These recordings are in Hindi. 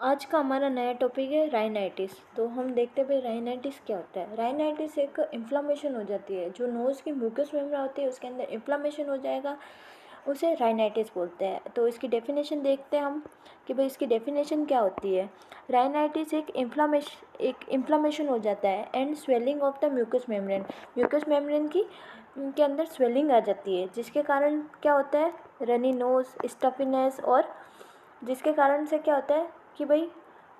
आज का हमारा नया टॉपिक है राइनाइटिस। तो हम देखते हैं भाई राइनाइटिस क्या होता है। राइनाइटिस एक इन्फ्लामेशन हो जाती है, जो नोज़ की म्यूकस मेम्ब्रेन होती है उसके अंदर इन्फ्लामेशन हो जाएगा, उसे राइनाइटिस बोलते हैं। तो इसकी डेफिनेशन देखते हैं हम कि भाई इसकी डेफिनेशन क्या होती है। राइनाइटिस एक इन्फ्लामेशन हो जाता है and swelling of the mucous membrane की के अंदर स्वेलिंग आ जाती है, जिसके कारण क्या होता है, रनी नोज, स्टफीनेस, और जिसके कारण से क्या होता है कि भाई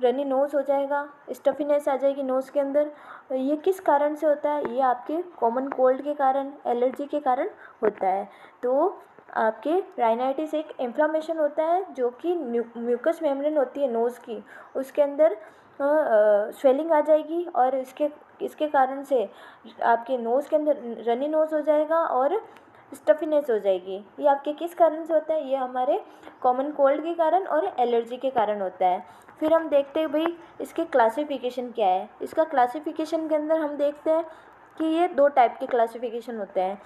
रनी नोज़ हो जाएगा, स्टफीनेस आ जाएगी नोज़ के अंदर। ये किस कारण से होता है? ये आपके कॉमन कोल्ड के कारण, एलर्जी के कारण होता है। तो आपके राइनाइटिस एक इन्फ्लामेशन होता है जो कि म्यूकस मेम्ब्रेन होती है नोज़ की, उसके अंदर स्वेलिंग आ जाएगी, और इसके इसके कारण से आपके नोज़ के अंदर रनी नोज़ हो जाएगा और स्टफीनेस हो जाएगी। ये आपके किस कारण से होता है? ये हमारे कॉमन कोल्ड के कारण और एलर्जी के कारण होता है। फिर हम देखते हैं भाई इसके क्लासिफिकेशन क्या है। इसका क्लासिफिकेशन के अंदर हम देखते हैं कि ये दो टाइप के क्लासिफिकेशन होते हैं।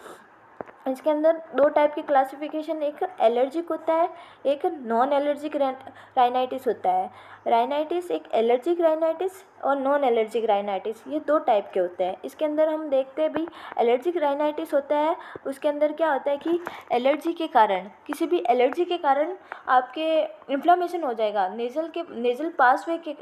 इसके अंदर दो टाइप की क्लासिफिकेशन, एक एलर्जिक होता है, एक नॉन एलर्जिक राइनाइटिस होता है। राइनाइटिस एक एलर्जिक राइनाइटिस और नॉन एलर्जिक राइनाइटिस, ये दो टाइप के होते हैं। इसके अंदर हम देखते हैं भी एलर्जिक राइनाइटिस होता है, उसके अंदर क्या होता है कि एलर्जी के कारण, किसी भी एलर्जी के कारण आपके इन्फ्लामेशन हो जाएगा नेज़ल पासवे के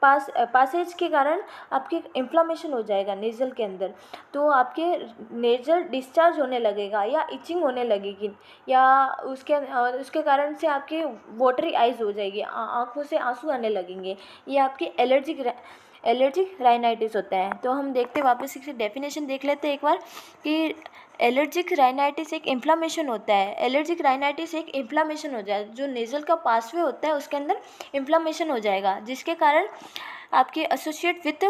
पासेज के कारण आपके इन्फ्लामेशन हो जाएगा नेज़ल के अंदर। तो आपके नेज़ल डिस्चार्ज होने लगेगा या इचिंग होने लगेगी, या उसके कारण से आपके वाटरी आइज़ हो जाएगी, आँखों से आंसू आने लगेंगे। ये आपकी एलर्जिक राइनाइटिस होता है। तो हम देखते हैं, वापस इसकी डेफिनेशन देख लेते हैं एक बार कि एलर्जिक राइनाइटिस एक इन्फ्लामेशन होता है। एलर्जिक राइनाइटिस एक इन्फ्लामेशन हो जाए, जो नेज़ल का पासवे होता है उसके अंदर इन्फ्लामेशन हो जाएगा, जिसके कारण आपके associate with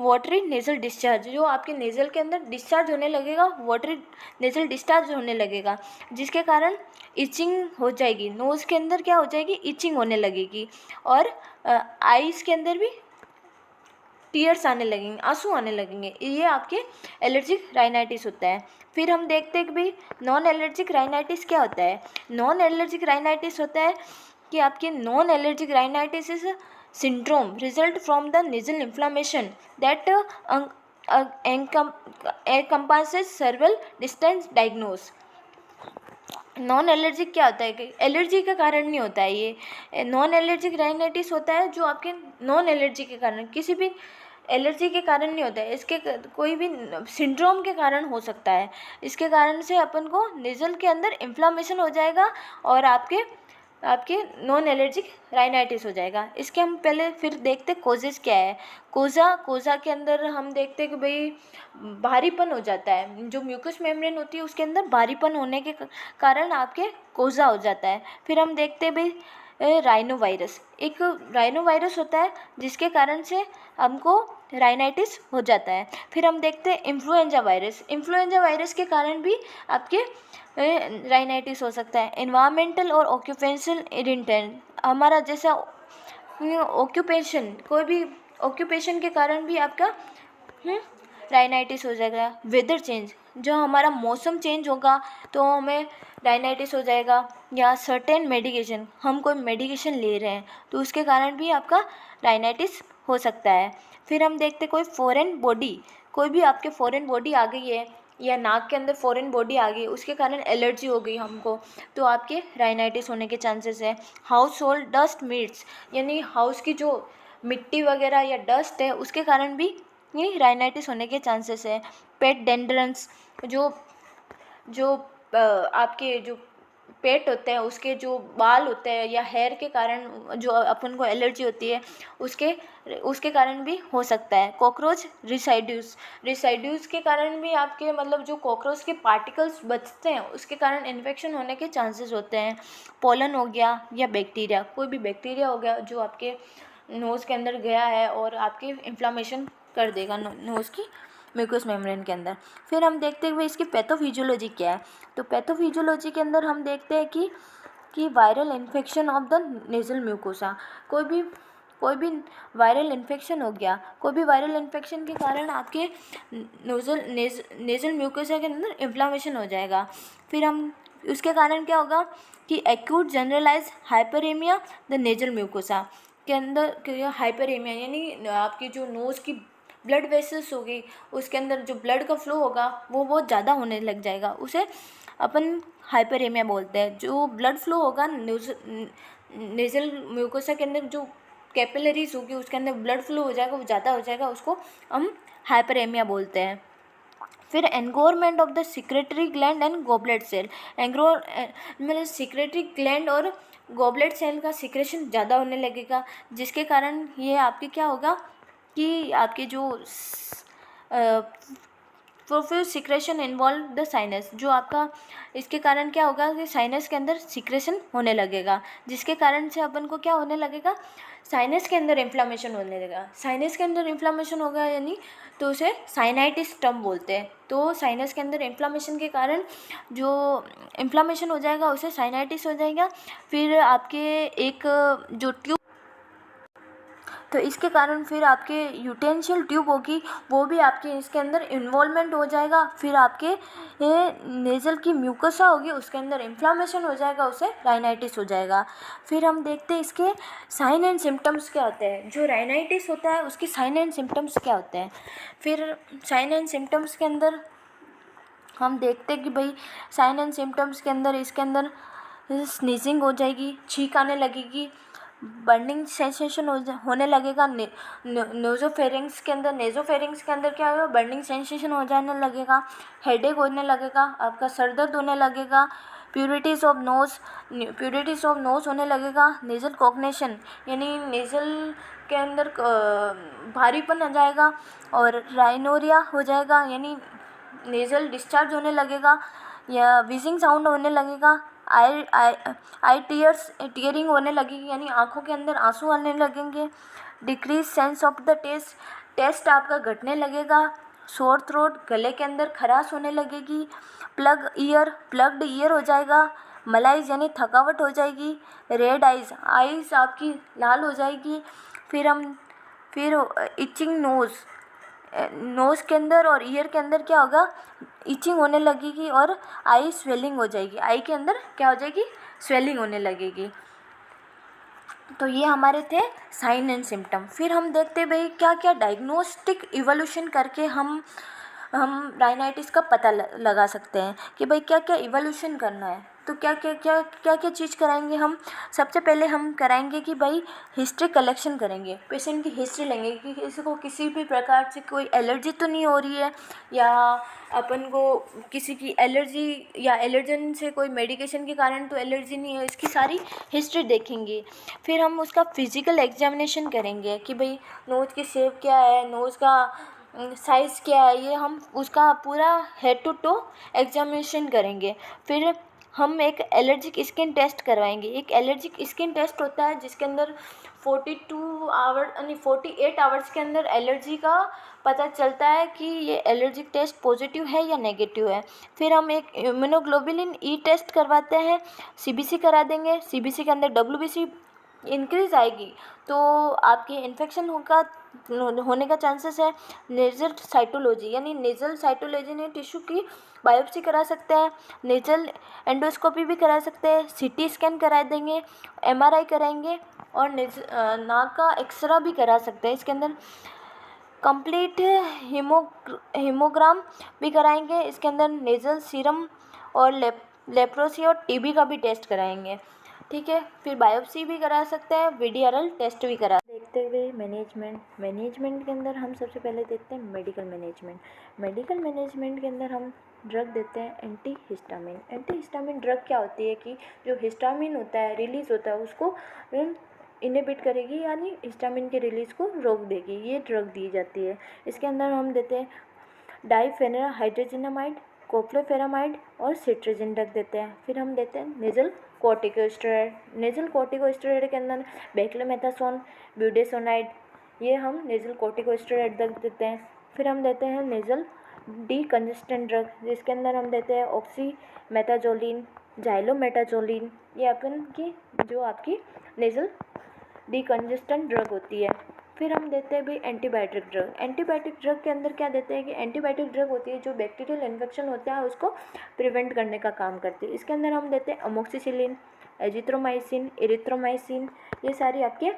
watery nasal discharge, जो आपके नेज़ल के अंदर डिस्चार्ज होने लगेगा, वाटरी नेज़ल डिस्चार्ज होने लगेगा, जिसके कारण इचिंग हो जाएगी। नोज़ के अंदर क्या हो जाएगी, इचिंग होने लगेगी, और आईज़ के अंदर भी टीयर्स आने लगेंगे, आंसू आने लगेंगे। ये आपके एलर्जिक राइनाइटिस होता है। फिर हम देखते हैं कि भाई नॉन एलर्जिक राइनाइटिस क्या होता है। नॉन एलर्जिक राइनाइटिस होता है कि आपके non allergic rhinitis is syndrome result from the nasal inflammation that encompasses several distant diagnose। Non allergic क्या होता है कि एलर्जी के कारण नहीं होता है। ये नॉन एलर्जिक राइनाइटिस होता है जो आपके नॉन एलर्जी के कारण, किसी भी एलर्जी के कारण नहीं होता है। इसके कोई भी सिंड्रोम के कारण हो सकता है। इसके कारण से अपन को नेज़ल के अंदर इन्फ्लामेशन हो जाएगा और आपके आपके नॉन एलर्जिक राइनाइटिस हो जाएगा। इसके हम पहले फिर देखते कोजेज़ क्या है। कोज़ा के अंदर हम देखते कि भाई भारीपन हो जाता है, जो म्यूकस मेम्ब्रेन होती है उसके अंदर भारीपन होने के कारण आपके कोज़ा हो जाता है। फिर हम देखते हैं भाई राइनो वायरस, एक राइनो वायरस होता है जिसके कारण से हमको राइनाइटिस हो जाता है। फिर हम देखते हैं इन्फ्लुएंजा वायरस के कारण भी आपके राइनाइटिस हो सकता है। एनवायरमेंटल और ऑक्यूपेशनल इरिटेंट, हमारा जैसा ऑक्यूपेशन, कोई भी ऑक्यूपेशन के कारण भी आपका राइनाइटिस हो जाएगा। वेदर चेंज, जो हमारा मौसम चेंज होगा तो हमें राइनाइटिस हो जाएगा। या सर्टेन मेडिकेशन, हम कोई मेडिकेशन ले रहे हैं तो उसके कारण भी आपका राइनाइटिस हो सकता है। फिर हम देखते कोई फॉरेन बॉडी, कोई भी आपके फॉरेन बॉडी आ गई है या नाक के अंदर फॉरेन बॉडी आ गई, उसके कारण एलर्जी हो गई हमको, तो आपके राइनाइटिस होने के चांसेस है। हाउस होल्ड डस्ट मिट्स, यानी हाउस की जो मिट्टी वगैरह या डस्ट है उसके कारण भी ये राइनाइटिस होने के चांसेस है। पेट डेंड्रन्स, जो जो आपके जो पेट होते हैं उसके जो बाल होते हैं या हेयर के कारण जो अपन को एलर्जी होती है, उसके उसके कारण भी हो सकता है। कॉकरोच रिसाइड्यूस के कारण भी आपके मतलब जो कॉकरोच के पार्टिकल्स बचते हैं उसके कारण इन्फेक्शन होने के चांसेस होते हैं। पोलन हो गया या बैक्टीरिया, कोई भी बैक्टीरिया हो गया जो आपके नोज़ के अंदर गया है और आपकी इन्फ्लामेशन कर देगा नोज़ की म्यूकस मेम्ब्रेन के अंदर। फिर हम देखते हैं भाई इसकी पैथोफिजियोलॉजी क्या है। तो पैथोफिजियोलॉजी के अंदर हम देखते हैं कि viral infection of the nasal mucosa, कोई भी वायरल इन्फेक्शन हो गया, कोई भी वायरल इन्फेक्शन के कारण आपके नेज़ल म्यूकोसा के अंदर इन्फ्लामेशन हो जाएगा। फिर हम उसके कारण क्या होगा कि acute generalise hyperaemia the nasal mucosa, के अंदर हाइपरेमिया यानी आपकी जो नोज़ की ब्लड वेसल्स होगी उसके अंदर जो ब्लड का फ्लो होगा वो बहुत ज़्यादा होने लग जाएगा, उसे अपन हाइपरेमिया बोलते हैं। जो ब्लड फ्लो होगा नेज़ल म्यूकोसा के अंदर, जो कैपिलरीज होगी उसके अंदर ब्लड फ्लो हो जाएगा, वो ज़्यादा हो जाएगा, उसको हम हाइपरेमिया बोलते हैं। फिर engorgement of the secretory gland and goblet cell. मतलब सिक्रेटरी ग्लैंड और गॉबलेट सेल का सिक्रेशन ज़्यादा होने लगेगा, जिसके कारण ये आपकी क्या होगा कि आपके जो profuse secretion involve the sinus, जो आपका इसके कारण क्या होगा कि साइनस के अंदर सिक्रेशन होने लगेगा, जिसके कारण से अपन को क्या होने लगेगा, साइनस के अंदर इन्फ्लामेशन होने लगेगा। साइनस के अंदर इन्फ्लामेशन होगा यानी तो उसे साइनाइटिस टर्म बोलते हैं। तो साइनस के अंदर इन्फ्लामेशन के कारण जो इन्फ्लामेशन हो जाएगा उसे साइनाइटिस हो जाएगा। फिर आपके एक जो ट्यूब, तो इसके कारण फिर आपके यूटेंशियल ट्यूब होगी वो भी आपके इसके अंदर इन्वॉल्वमेंट हो जाएगा। फिर आपके नेज़ल की म्यूकोसा होगी उसके अंदर इन्फ्लामेशन हो जाएगा, उसे राइनाइटिस हो जाएगा। फिर हम देखते हैं इसके साइन एंड सिम्टम्स क्या होते हैं। जो राइनाइटिस होता है उसके साइन एंड सिम्टम्स क्या होते हैं। फिर साइन एंड सिम्टम्स के अंदर हम देखते हैं कि भाई साइन एंड सिम्टम्स के अंदर इसके अंदर स्नीजिंग हो जाएगी, छींक आने लगेगी, बर्निंग सेंसेशन होने लगेगा। नेज़ोफेरिंग्स के अंदर क्या होगा, बर्निंग सेंसेशन हो जाने लगेगा, हेडेक होने लगेगा, आपका सर दर्द होने लगेगा, प्यूरिटीज़ ऑफ नोज़ होने लगेगा, नेज़ल कॉग्निशन यानी नेज़ल के अंदर भारीपन आ जाएगा, और राइनोरिया हो जाएगा यानी नेज़ल डिस्चार्ज होने लगेगा, या विजिंग साउंड होने लगेगा, आई टीयरिंग होने लगेगी यानी आँखों के अंदर आंसू आने लगेंगे, decrease sense of the taste आपका घटने लगेगा, सोर थ्रोट गले के अंदर खराश होने लगेगी, प्लग्ड ईयर हो जाएगा, मलाइज यानी थकावट हो जाएगी, रेड आइज़ आपकी लाल हो जाएगी। फिर इचिंग नोज़ के अंदर और ईयर के अंदर क्या होगा, इचिंग होने लगेगी, और आई स्वेलिंग हो जाएगी, आई के अंदर क्या हो जाएगी, स्वेलिंग होने लगेगी। तो ये हमारे थे साइन एंड सिम्टम। फिर हम देखते भाई क्या क्या डायग्नोस्टिक इवोल्यूशन करके हम राइनाइटिस का पता लगा सकते हैं कि भाई क्या क्या इवोल्यूशन करना है। तो क्या क्या चीज़ कराएंगे हम। सबसे पहले हम कराएंगे कि भाई हिस्ट्री कलेक्शन करेंगे, पेशेंट की हिस्ट्री लेंगे कि किसी को किसी भी प्रकार से कोई एलर्जी तो नहीं हो रही है, या अपन को किसी की एलर्जी या एलर्जन से कोई मेडिकेशन के कारण तो एलर्जी नहीं है, इसकी सारी हिस्ट्री देखेंगे। फिर हम उसका फिज़िकल एग्जामिनेशन करेंगे कि भाई नोज़ की शेप क्या है, नोज़ का साइज़ क्या है, ये हम उसका पूरा हेड टू टो एग्जामिनेशन करेंगे। फिर हम एक एलर्जिक स्किन टेस्ट करवाएंगे। एक एलर्जिक स्किन टेस्ट होता है जिसके अंदर 42 आवर यानी 48 आवर्स के अंदर एलर्जी का पता चलता है कि ये एलर्जिक टेस्ट पॉजिटिव है या नेगेटिव है। फिर हम एक इम्यूनोग्लोबुलिन ई टेस्ट करवाते हैं, सीबीसी करा देंगे। सीबीसी के अंदर डब्ल्यूबीसी इंक्रीज आएगी तो आपके इन्फेक्शन होने का चांसेस है। नेजल साइटोलॉजी यानी नेजल साइटोलॉजी ने टिश्यू की बायोप्सी करा सकते हैं, नेजल एंडोस्कोपी भी करा सकते हैं, सीटी स्कैन करा देंगे, एमआरआई कराएंगे, और नाक का एक्सरा भी करा सकते हैं। इसके अंदर कंप्लीट हीमोग्राम भी कराएंगे। इसके अंदर नेजल सीरम और लेप्रोसी और टीबी का भी टेस्ट कराएंगे। ठीक है, फिर बायोप्सी भी करा सकते हैं, वीडीआरएल टेस्ट भी करा। देखते हुए मैनेजमेंट के अंदर हम सबसे पहले देखते हैं मेडिकल मैनेजमेंट के अंदर हम ड्रग देते हैं एंटी हिस्टामिन ड्रग क्या होती है कि जो हिस्टामिन होता है रिलीज़ होता है उसको इनहिबिट करेगी, यानी हिस्टामिन के रिलीज़ को रोक देगी, ये ड्रग दी जाती है। इसके अंदर हम देते हैं डाइफेनहाइड्रोजिनामाइड, कोफ्लोफेरामाइड और सिट्राजिन ड्रग देते हैं। फिर हम देते हैं नेजल कॉर्टिकोस्टेरॉइड के अंदर बेक्लोमेथासोन, ब्यूडेसोनाइड, ये हम नेजल कॉर्टिकोस्टेरॉइड ड्रग देते हैं। फिर हम देते हैं नेजल डीकंजेस्टेंट ड्रग, जिसके अंदर हम देते हैं ऑक्सीमेटाजोलिन, जाइलोमेटाजोलिन, ये अपन की जो आपकी नेजल डीकंजेस्टेंट ड्रग होती है। फिर हम देते हैं भाई एंटीबायोटिक ड्रग के अंदर क्या देते हैं कि एंटीबायोटिक ड्रग होती है जो बैक्टीरियल इन्फेक्शन होता है उसको प्रिवेंट करने का काम करती है। इसके अंदर हम देते हैं अमोक्सिसिलिन, एजिथ्रोमाइसिन, एरिथ्रोमाइसिन, ये सारी आपके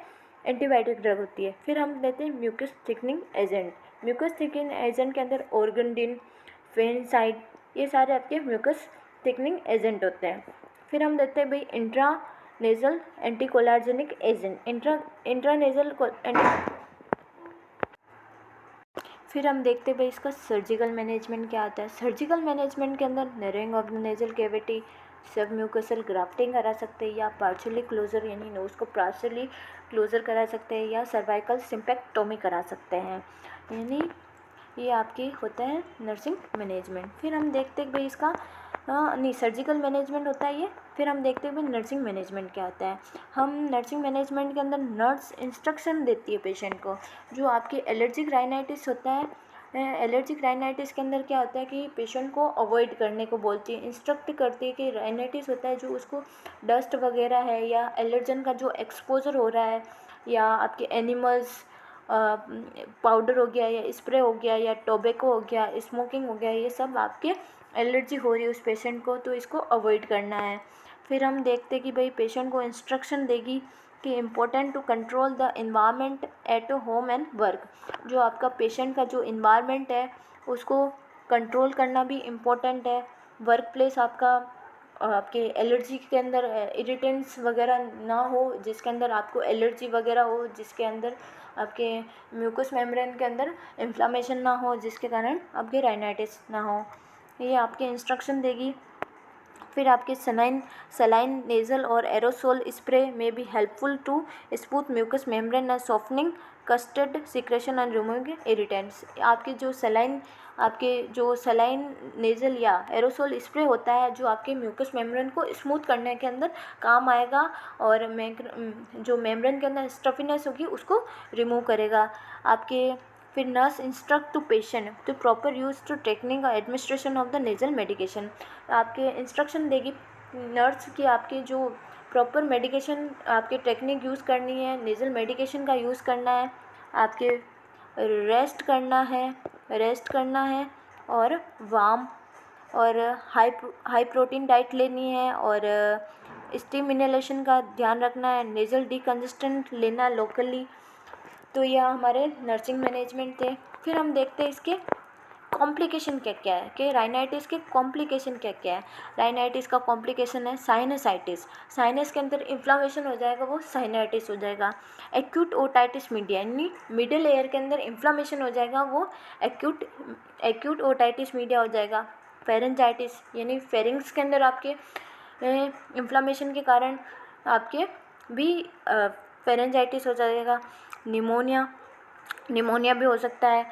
एंटीबायोटिक ड्रग होती है। फिर हम लेते हैं mucus thickening agent. Mucus thickening agent के अंदर ऑर्गेंडिन, फेनसाइड, ये सारे आपके म्यूकस थिकनिंग एजेंट होते हैं। फिर हम लेते हैं भाई इंट्रानेजल एंटीकोलार्जेनिक एजेंट। इंट्रानेजल फिर हम देखते हैं भाई इसका सर्जिकल मैनेजमेंट क्या आता है। सर्जिकल मैनेजमेंट के अंदर narrowing of the nasal cavity, सब म्यूकसल ग्राफ्टिंग करा सकते हैं, या पार्शियली क्लोजर यानी नोज को पार्शियली क्लोजर करा सकते हैं, या सर्वाइकल सिम्पेक्टोमी करा सकते हैं। यानी ये आपकी होता है नर्सिंग मैनेजमेंट। फिर हम देखते हैं भाई इसका नहीं सर्जिकल मैनेजमेंट होता है ये। फिर हम देखते हैं भाई नर्सिंग मैनेजमेंट क्या होता है। हम नर्सिंग मैनेजमेंट के अंदर नर्स इंस्ट्रक्शन देती है पेशेंट को। जो आपकी एलर्जिक राइनाइटिस होता है, एलर्जिक राइनाइटिस के अंदर क्या होता है कि पेशेंट को अवॉइड करने को बोलती है, इंस्ट्रक्ट करती है कि राइनाइटिस होता है जो उसको डस्ट वगैरह है या एलर्जन का जो एक्सपोजर हो रहा है, या आपके एनिमल्स पाउडर हो गया या स्प्रे हो गया या टोबैको हो गया, स्मोकिंग हो गया, ये सब आपके एलर्जी हो रही है उस पेशेंट को, तो इसको अवॉइड करना है। फिर हम देखते कि भाई पेशेंट को इंस्ट्रक्शन देगी कि important to control the environment at home and work. जो आपका पेशेंट का जो इन्वायरमेंट है उसको कंट्रोल करना भी इम्पोर्टेंट है। वर्क प्लेस आपका आपके एलर्जी के अंदर इरिटेंट्स वगैरह ना हो, जिसके अंदर आपको एलर्जी वगैरह हो, जिसके अंदर आपके म्यूकस मेम्ब्रेन के अंदर इन्फ्लामेशन ना हो, जिसके कारण आपके राइनाइटिस ना हो, ये आपके इंस्ट्रक्शन देगी। फिर आपके सलाइन नेज़ल और एरोसोल स्प्रे में be helpful to smooth mucous membrane and softening कस्टर्ड सिक्रेशन एंड रिमूविंग इरिटेंट्स। आपके जो सलाइन नेज़ल या एरोसोल स्प्रे होता है जो आपके म्यूकस मेम्ब्रेन को स्मूथ करने के अंदर काम आएगा, और जो मेम्ब्रेन के अंदर स्टफीनेस होगी उसको रिमूव करेगा आपके। फिर nurse instruct to patient to proper use to technique administration of the nasal medication. आपके इंस्ट्रक्शन देगी नर्स की आपकी जो प्रॉपर मेडिकेशन आपकी टेक्निक यूज़ करनी है, नेजल मेडिकेशन का यूज़ करना है, आपके रेस्ट करना है और वार्म और हाई प्रोटीन डाइट लेनी है, और स्टीम इनहेलेशन का ध्यान रखना है, नेजल डिकंजेस्टेंट लेना लोकली। तो यह हमारे नर्सिंग मैनेजमेंट थे। फिर हम देखते हैं इसके कॉम्प्लिकेशन क्या क्या है, कि राइनाइटिस के कॉम्प्लिकेशन क्या क्या है। राइनाइटिस का कॉम्प्लिकेशन है साइनसाइटिस, साइनस के अंदर इन्फ्लामेशन हो जाएगा, वो साइनाइटिस हो जाएगा। एक्यूट ओटाइटिस मीडिया यानी मिडिल एयर के अंदर इन्फ्लामेशन हो जाएगा, वो एक्यूट ओटाइटिस मीडिया हो जाएगा। फेरेंजाइटिस यानी फेरिंग्स के अंदर आपके इन्फ्लामेशन के कारण आपके भी फेरेंजाइटिस हो जाएगा। निमोनिया भी हो सकता है।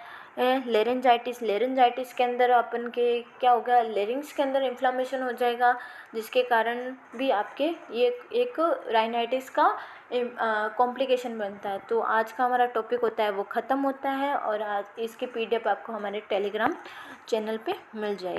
लेरेंजाइटिस के अंदर अपन के क्या होगा, लेरिंग्स के अंदर इन्फ्लामेशन हो जाएगा, जिसके कारण भी आपके ये एक राइनाइटिस का कॉम्प्लिकेशन बनता है। तो आज का हमारा टॉपिक होता है वो ख़त्म होता है, और आज इसकी PDF आपको हमारे टेलीग्राम चैनल पे मिल जाएगी।